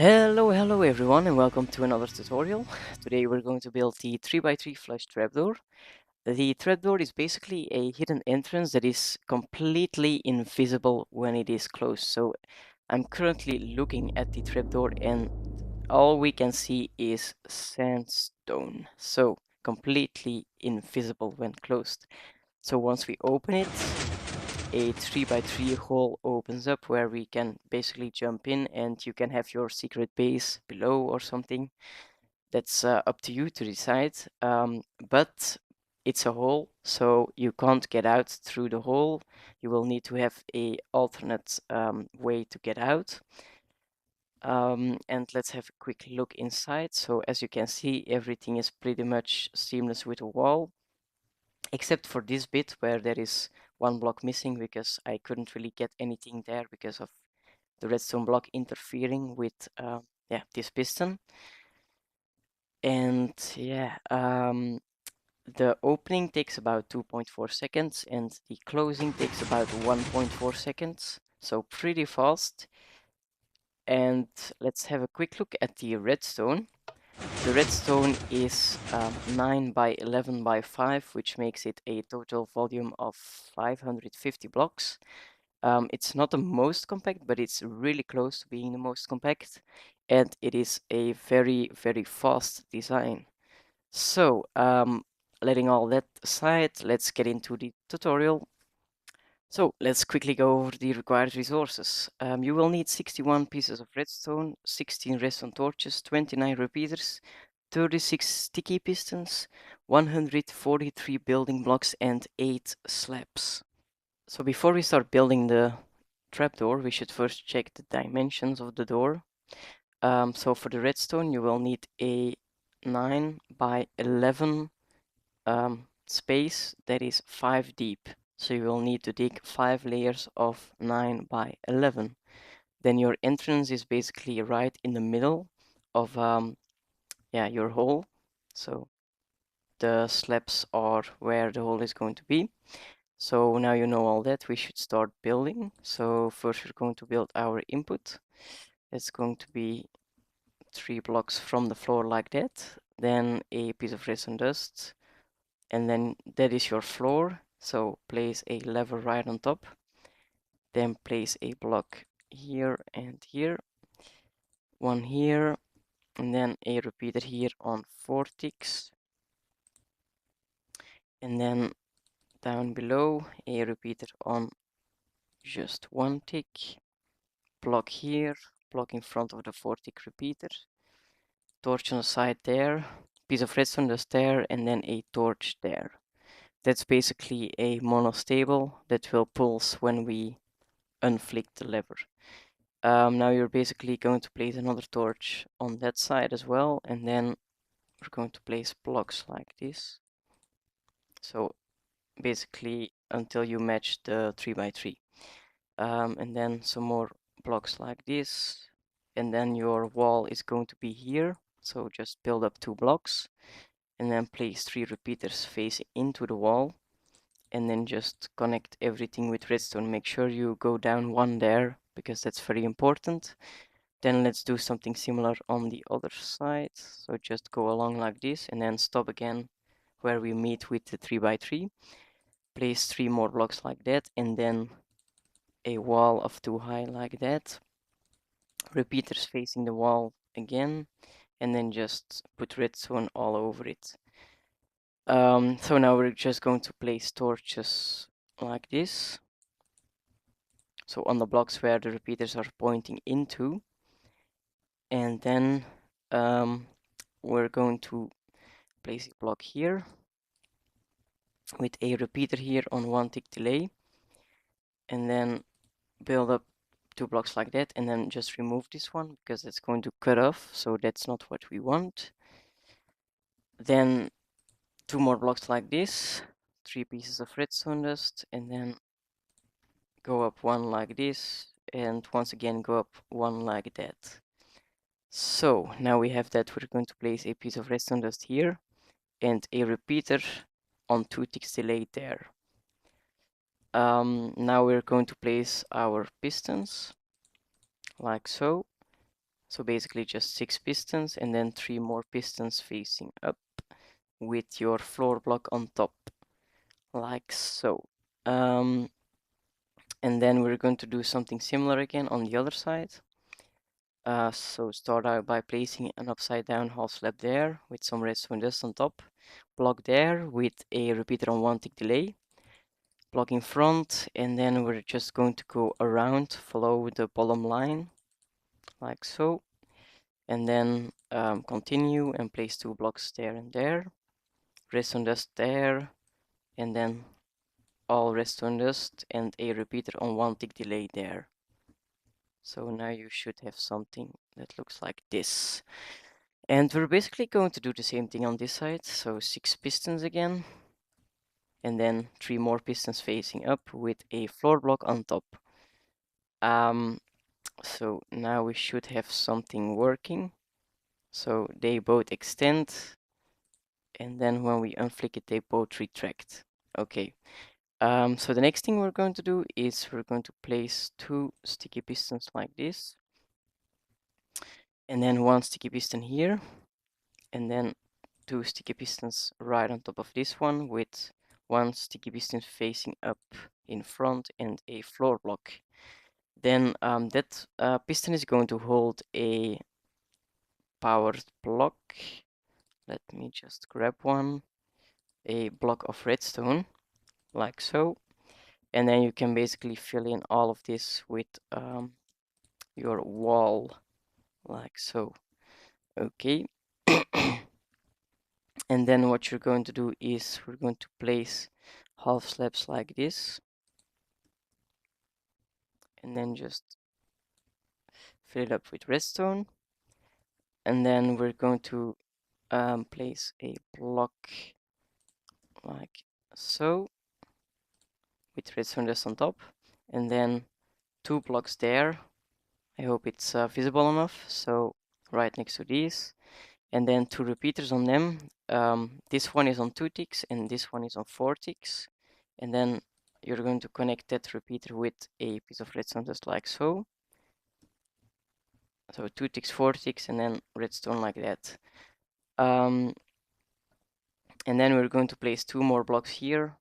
Hello everyone, and welcome to another tutorial. Today we're going to build the 3x3 flush trapdoor. The trapdoor is basically a hidden entrance that is completely invisible when it is closed. So I'm currently looking at the trapdoor and all we can see is sandstone. So completely invisible when closed. So once we open it, a 3x3 hole opens up where we can basically jump in and you can have your secret base below or something. That's up to you to decide. But it's a hole, so you can't get out through the hole. You will need to have a alternate way to get out. And let's have a quick look inside. So as you can see, everything is pretty much seamless with the wall, except for this bit where there is one block missing because I couldn't really get anything there because of the redstone block interfering with this piston. And the opening takes about 2.4 seconds and the closing takes about 1.4 seconds, so pretty fast. And let's have a quick look at the redstone. The redstone is 9 by 11 by 5, which makes it a total volume of 550 blocks. It's not the most compact, but it's really close to being the most compact, and it is a very, very fast design. So, letting all that aside, let's get into the tutorial. So let's quickly go over the required resources. You will need 61 pieces of redstone, 16 redstone torches, 29 repeaters, 36 sticky pistons, 143 building blocks, and 8 slabs. So before we start building the trapdoor, we should first check the dimensions of the door. So for the redstone, you will need a 9 by 11 space that is 5 deep. So you will need to dig 5 layers of 9 by 11. Then your entrance is basically right in the middle of your hole. So the slabs are where the hole is going to be. So now you know all that, we should start building. So first we're going to build our input. It's going to be 3 blocks from the floor like that. Then a piece of redstone dust. And then that is your floor. So place a lever right on top. Then place a block here and here. One here. And then a repeater here on 4 ticks. And then down below a repeater on just 1 tick. Block here. Block in front of the 4 tick repeater. Torch on the side there. Piece of redstone dust there. And then a torch there. That's basically a monostable that will pulse when we unflick the lever. Now you're basically going to place another torch on that side as well, and then we're going to place blocks like this. So basically until you match the 3x3. And then some more blocks like this, and then your wall is going to be here. So just build up 2 blocks and then place 3 repeaters facing into the wall, and then just connect everything with redstone. Make sure you go down 1 there because that's very important. Then let's do something similar on the other side. So just go along like this and then stop again where we meet with the 3x3. Place 3 more blocks like that, and then a wall of 2 high like that. Repeaters facing the wall again, and then just put redstone all over it. So now we're just going to place torches like this. So on the blocks where the repeaters are pointing into. And then we're going to place a block here with a repeater here on 1 tick delay, and then build up 2 blocks like that, and then just remove this one because it's going to cut off, so that's not what we want. Then 2 more blocks like this, 3 pieces of redstone dust, and then go up 1 like this, and once again go up 1 like that. So now we have that, we're going to place a piece of redstone dust here and a repeater on 2 ticks delay there. Now we're going to place our pistons like so. So basically just 6 pistons and then 3 more pistons facing up with your floor block on top, like so. And then we're going to do something similar again on the other side. So start out by placing an upside down half slab there with some redstone dust on top. Block there with a repeater on 1 tick delay. Block in front, and then we're just going to go around, follow the bottom line, like so. And then continue and place 2 blocks there and there. Redstone dust there, and then all redstone dust and a repeater on 1 tick delay there. So now you should have something that looks like this. And we're basically going to do the same thing on this side. So 6 pistons again. And then 3 more pistons facing up with a floor block on top. So now we should have something working. So they both extend. And then when we unflick it, they both retract. Okay. So the next thing we're going to do is we're going to place 2 sticky pistons like this. And then 1 sticky piston here. And then 2 sticky pistons right on top of this one with 1 sticky piston facing up in front and a floor block. Then that piston is going to hold a powered block. Let me just grab one. A block of redstone, like so. And then you can basically fill in all of this with your wall, like so. Okay. And then what you're going to do is we're going to place half slabs like this. And then just fill it up with redstone. And then we're going to place a block like so with redstone dust on top. And then 2 blocks there. I hope it's visible enough. So right next to these. And then 2 repeaters on them. This one is on 2 ticks and this one is on 4 ticks. And then you're going to connect that repeater with a piece of redstone just like so. So 2 ticks, 4 ticks, and then redstone like that. And then we're going to place 2 more blocks here.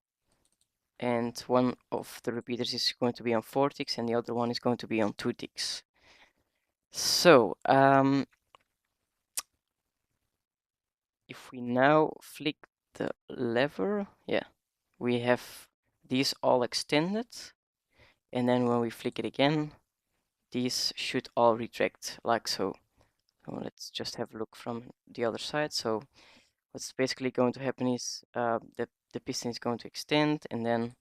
And one of the repeaters is going to be on 4 ticks and the other one is going to be on 2 ticks. So, if we now flick the lever, yeah, we have these all extended. And then when we flick it again, these should all retract like so. So let's just have a look from the other side. So what's basically going to happen is the piston is going to extend, and then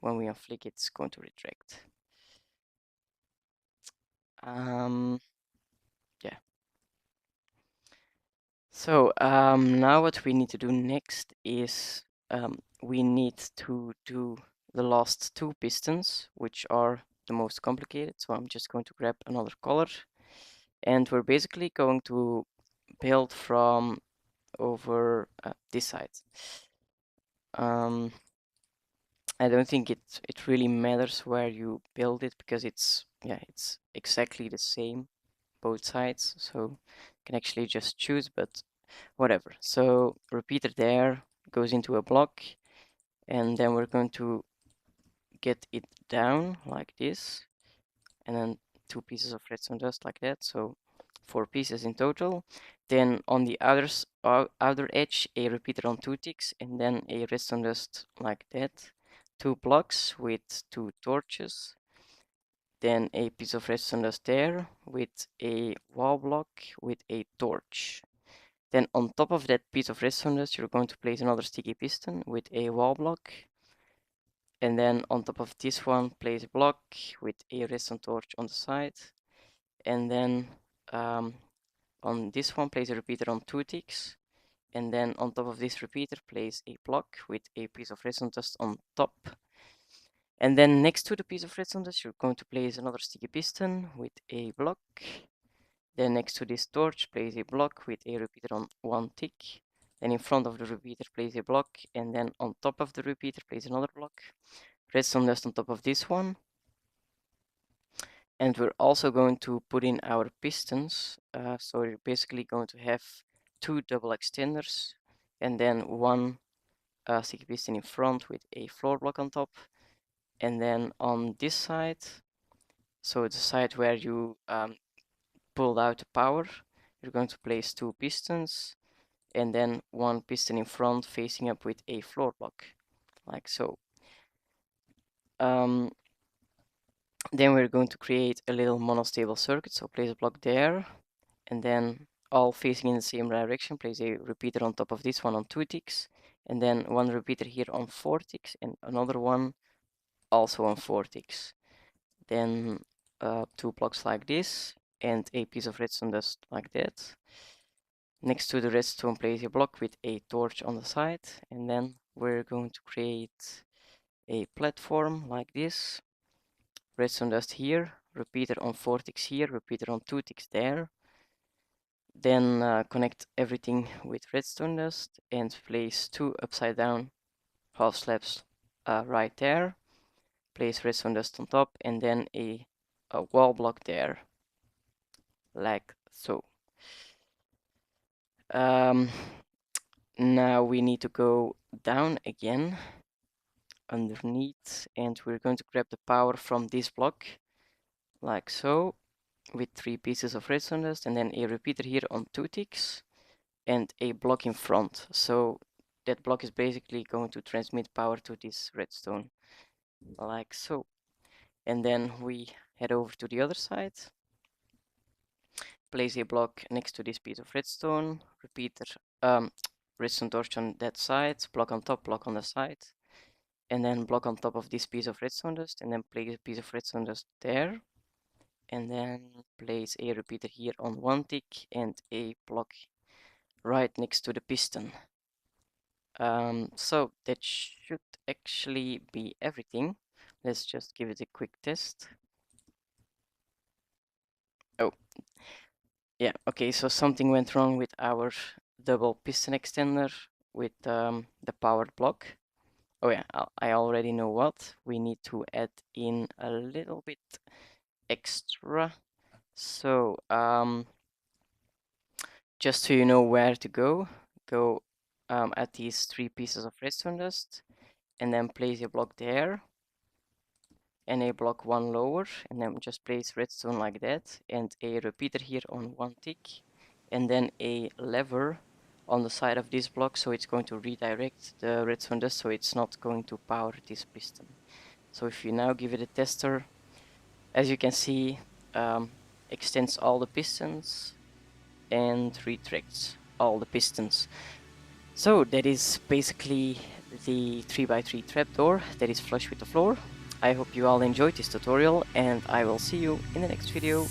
when we unflick it, it's going to retract. Yeah. So now what we need to do next is we need to do the last 2 pistons, which are the most complicated. So I'm just going to grab another color, and we're basically going to build from over this side. I don't think it really matters where you build it because it's exactly the same both sides, so you can actually just choose, but whatever. So repeater there goes into a block, and then we're going to get it down like this, and then 2 pieces of redstone dust like that, so 4 pieces in total. Then on the outer edge, a repeater on 2 ticks, and then a redstone dust like that. 2 blocks with 2 torches. Then a piece of redstone dust there with a wall block with a torch. Then on top of that piece of redstone dust, you're going to place another sticky piston with a wall block. And then on top of this one, place a block with a redstone torch on the side. And then on this one, place a repeater on 2 ticks. And then on top of this repeater, place a block with a piece of redstone dust on top. And then next to the piece of redstone dust, you're going to place another sticky piston with a block. Then next to this torch, place a block with a repeater on 1 tick. Then in front of the repeater, place a block. And then on top of the repeater, place another block. Redstone dust on top of this one. And we're also going to put in our pistons. So we're basically going to have 2 double extenders and then one sticky piston in front with a floor block on top. And then on this side, so the side where you pulled out the power, you're going to place 2 pistons and then 1 piston in front facing up with a floor block, like so. Then we're going to create a little monostable circuit, so place a block there, and then all facing in the same direction, place a repeater on top of this one on 2 ticks, and then 1 repeater here on 4 ticks, and another one also on 4 ticks. Then 2 blocks like this, and a piece of redstone dust like that. Next to the redstone, place a block with a torch on the side, and then we're going to create a platform like this. Redstone dust here, repeater on 4 ticks here, repeater on 2 ticks there. Then connect everything with redstone dust and place 2 upside down half slabs right there. Place redstone dust on top and then a wall block there, like so. Now we need to go down again underneath, and we're going to grab the power from this block, like so, with 3 pieces of redstone dust, and then a repeater here on 2 ticks, and a block in front. So that block is basically going to transmit power to this redstone, like so. And then we head over to the other side, place a block next to this piece of redstone, repeater, redstone torch on that side, block on top, block on the side, and then block on top of this piece of redstone dust, and then place a piece of redstone dust there, and then place a repeater here on 1 tick and a block right next to the piston. So that should actually be everything. Let's just give it a quick test. Oh, yeah, okay, so something went wrong with our double piston extender with the powered block. Oh yeah, I already know what. We need to add in a little bit extra. So, just so you know where to go at these 3 pieces of redstone dust, and then place a block there, and a block 1 lower, and then just place redstone like that, and a repeater here on 1 tick, and then a lever on the side of this block, so it's going to redirect the redstone dust, so it's not going to power this piston. So if you now give it a tester, as you can see, extends all the pistons and retracts all the pistons. So that is basically the 3x3 trapdoor that is flush with the floor. I hope you all enjoyed this tutorial, and I will see you in the next video.